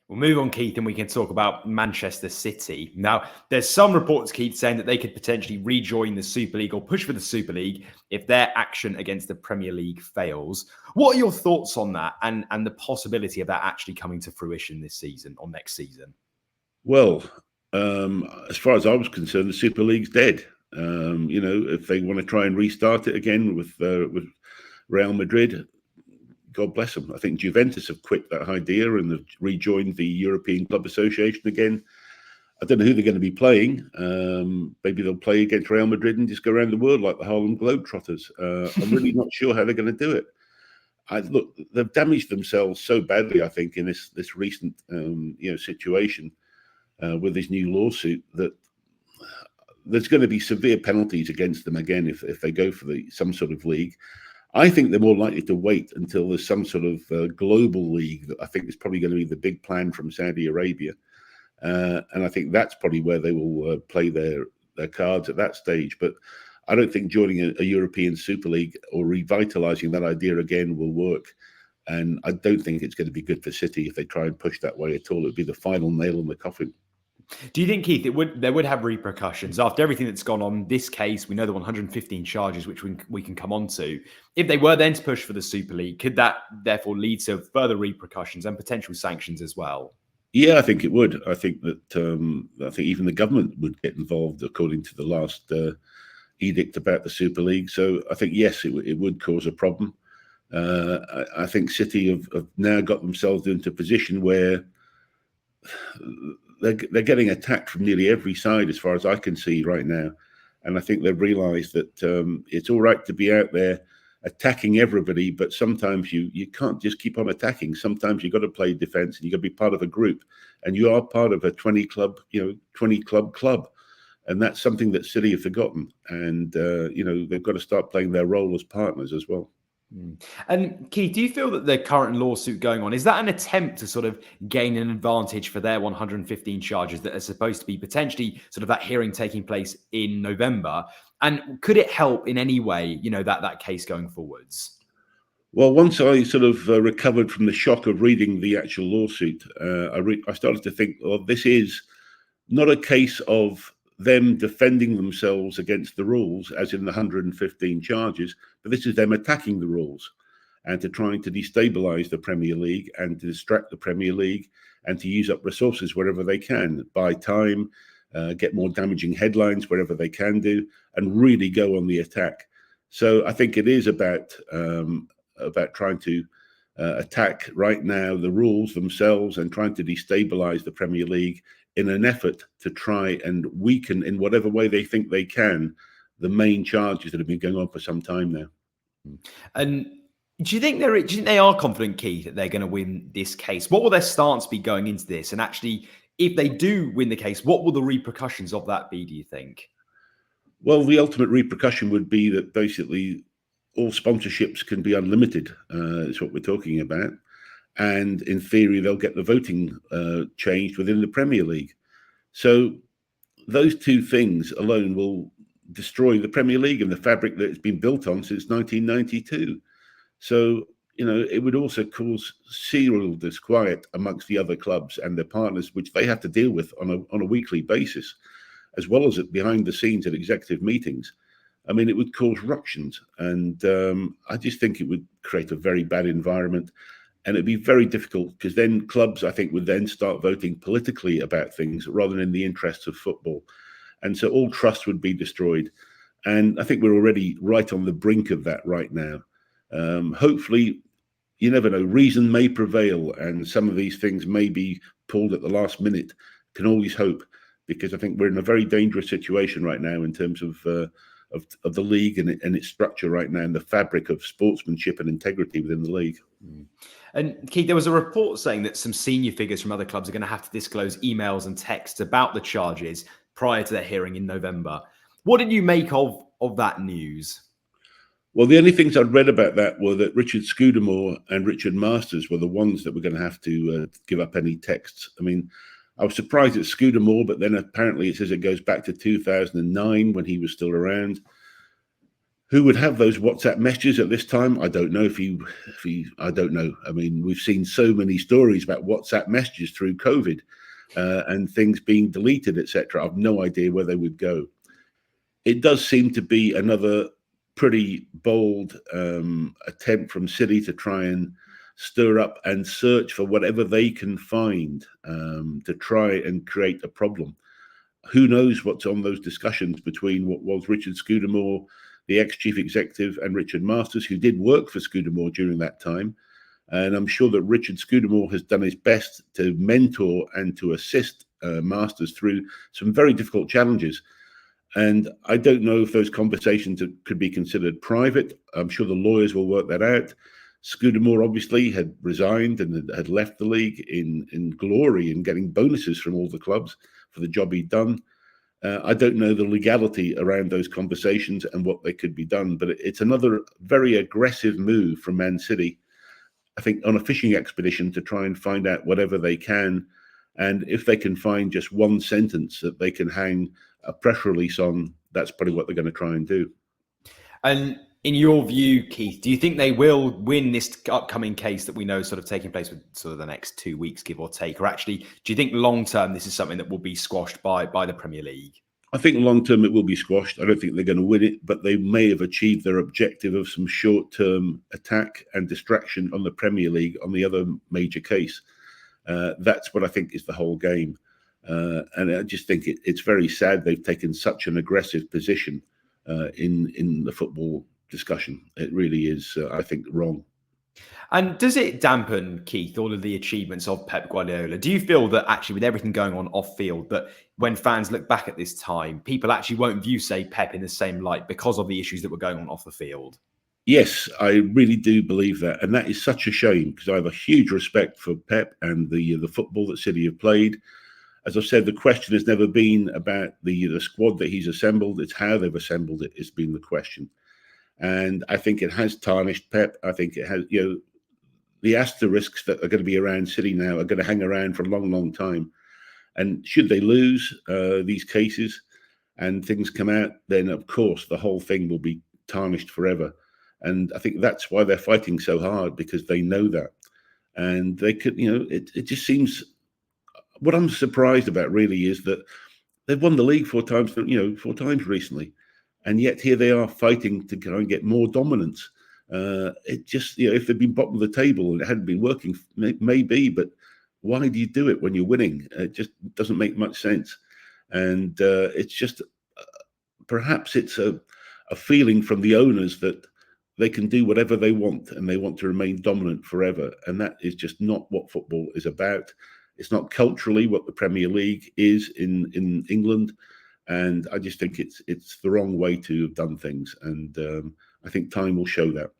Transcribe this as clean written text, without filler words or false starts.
We'll move on, Keith, and we can talk about Manchester City. Now, there's some reports, Keith, saying that they could potentially rejoin the Super League or push for the Super League if their action against the Premier League fails. What are your thoughts on that and the possibility of that actually coming to fruition this season or next season? Well, as far as I was concerned, the Super League's dead. If they want to try and restart it again with Real Madrid, God bless them. I think Juventus have quit that idea and have rejoined the European Club Association again. I don't know who they're going to be playing. Maybe they'll play against Real Madrid and just go around the world like the Harlem Globetrotters. I'm really not sure how they're going to do it. Look, they've damaged themselves so badly, I think, in this recent situation with this new lawsuit that there's going to be severe penalties against them again if they go for some sort of league. I think they're more likely to wait until there's some sort of global league that I think is probably going to be the big plan from Saudi Arabia. And I think that's probably where they will play their cards at that stage. But I don't think joining a European Super League or revitalising that idea again will work. And I don't think it's going to be good for City if they try and push that way at all. It would be the final nail in the coffin. Do you think, Keith, there would have repercussions after everything that's gone on? This case, we know the 115 charges, which we can come on to. If they were then to push for the Super League, could that therefore lead to further repercussions and potential sanctions as well? Yeah, I think it would. I think that even the government would get involved, according to the last edict about the Super League. So I think yes, it would cause a problem. I think City have now got themselves into a position where they're getting attacked from nearly every side, as far as I can see right now. And I think they've realised that it's all right to be out there attacking everybody, but sometimes you can't just keep on attacking. Sometimes you've got to play defence and you've got to be part of a group. And you are part of a 20 club club. And that's something that City have forgotten. And, they've got to start playing their role as partners as well. And Keith, do you feel that the current lawsuit going on, is that an attempt to sort of gain an advantage for their 115 charges that are supposed to be potentially sort of that hearing taking place in November? And could it help in any way, that case going forwards? Well, once I sort of recovered from the shock of reading the actual lawsuit, I started to think, well, this is not a case of them defending themselves against the rules, as in the 115 charges, but this is them attacking the rules and to trying to destabilise the Premier League and to distract the Premier League and to use up resources wherever they can, buy time, get more damaging headlines wherever they can do, and really go on the attack. So I think it is about trying to attack right now the rules themselves and trying to destabilise the Premier League in an effort to try and weaken, in whatever way they think they can, the main charges that have been going on for some time now. And do you think they are confident, Keith, that they're going to win this case? What will their stance be going into this? And actually, if they do win the case, what will the repercussions of that be, do you think? Well, the ultimate repercussion would be that basically all sponsorships can be unlimited, is what we're talking about. And in theory, they'll get the voting changed within the Premier League. So those two things alone will destroy the Premier League and the fabric that it's been built on since 1992. So, it would also cause serial disquiet amongst the other clubs and their partners, which they have to deal with on a weekly basis, as well as behind the scenes at executive meetings. I mean, it would cause ructions. And I just think it would create a very bad environment. And it'd be very difficult because then clubs, I think, would then start voting politically about things rather than in the interests of football. And so all trust would be destroyed. And I think we're already right on the brink of that right now. Hopefully, you never know, reason may prevail and some of these things may be pulled at the last minute. Can always hope, because I think we're in a very dangerous situation right now in terms of the league and its structure right now and the fabric of sportsmanship and integrity within the league. And Keith, there was a report saying that some senior figures from other clubs are going to have to disclose emails and texts about the charges prior to their hearing in November. What did you make of that news? Well, the only things I'd read about that were that Richard Scudamore and Richard Masters were the ones that were going to have to give up any texts. I mean, I was surprised at Scudamore, but then apparently it says it goes back to 2009 when he was still around. Who would have those WhatsApp messages at this time? I don't know. I don't know. I mean, we've seen so many stories about WhatsApp messages through COVID and things being deleted, etc. I've no idea where they would go. It does seem to be another pretty bold attempt from City to try and stir up and search for whatever they can find to try and create a problem. Who knows what's on those discussions between what was Richard Scudamore, the ex-chief executive, and Richard Masters, who did work for Scudamore during that time. And I'm sure that Richard Scudamore has done his best to mentor and to assist Masters through some very difficult challenges. And I don't know if those conversations could be considered private. I'm sure the lawyers will work that out. Scudamore obviously had resigned and had left the league in glory and getting bonuses from all the clubs for the job he'd done. I don't know the legality around those conversations and what they could be done, but it's another very aggressive move from Man City, I think, on a fishing expedition to try and find out whatever they can. And if they can find just one sentence that they can hang a press release on, that's probably what they're going to try and do. And in your view, Keith, do you think they will win this upcoming case that we know sort of taking place with sort of the next 2 weeks, give or take? Or actually, do you think long term this is something that will be squashed by the Premier League? I think long term it will be squashed. I don't think they're going to win it, but they may have achieved their objective of some short term attack and distraction on the Premier League on the other major case. That's what I think is the whole game. And I just think it's very sad they've taken such an aggressive position in the football discussion. It really is, I think, wrong. And does it dampen, Keith, all of the achievements of Pep Guardiola? Do you feel that actually with everything going on off field, that when fans look back at this time, people actually won't view, say, Pep in the same light because of the issues that were going on off the field? Yes, I really do believe that. And that is such a shame because I have a huge respect for Pep and the football that City have played. As I've said, the question has never been about the squad that he's assembled. It's how they've assembled it has been the question. And I think it has tarnished Pep. I think it has, the asterisks that are going to be around City now are going to hang around for a long, long time. And should they lose these cases and things come out, then of course the whole thing will be tarnished forever. And I think that's why they're fighting so hard, because they know that. And they could, it just seems, what I'm surprised about really is that they've won the league 4 times, 4 times recently. And yet here they are fighting to go and get more dominance. It just, if they'd been bottom of the table and it hadn't been working, maybe, but why do you do it when you're winning? It just doesn't make much sense. And it's just, perhaps it's a feeling from the owners that they can do whatever they want and they want to remain dominant forever. And that is just not what football is about. It's not culturally what the Premier League is in England. And I just think it's the wrong way to have done things. And I think time will show that.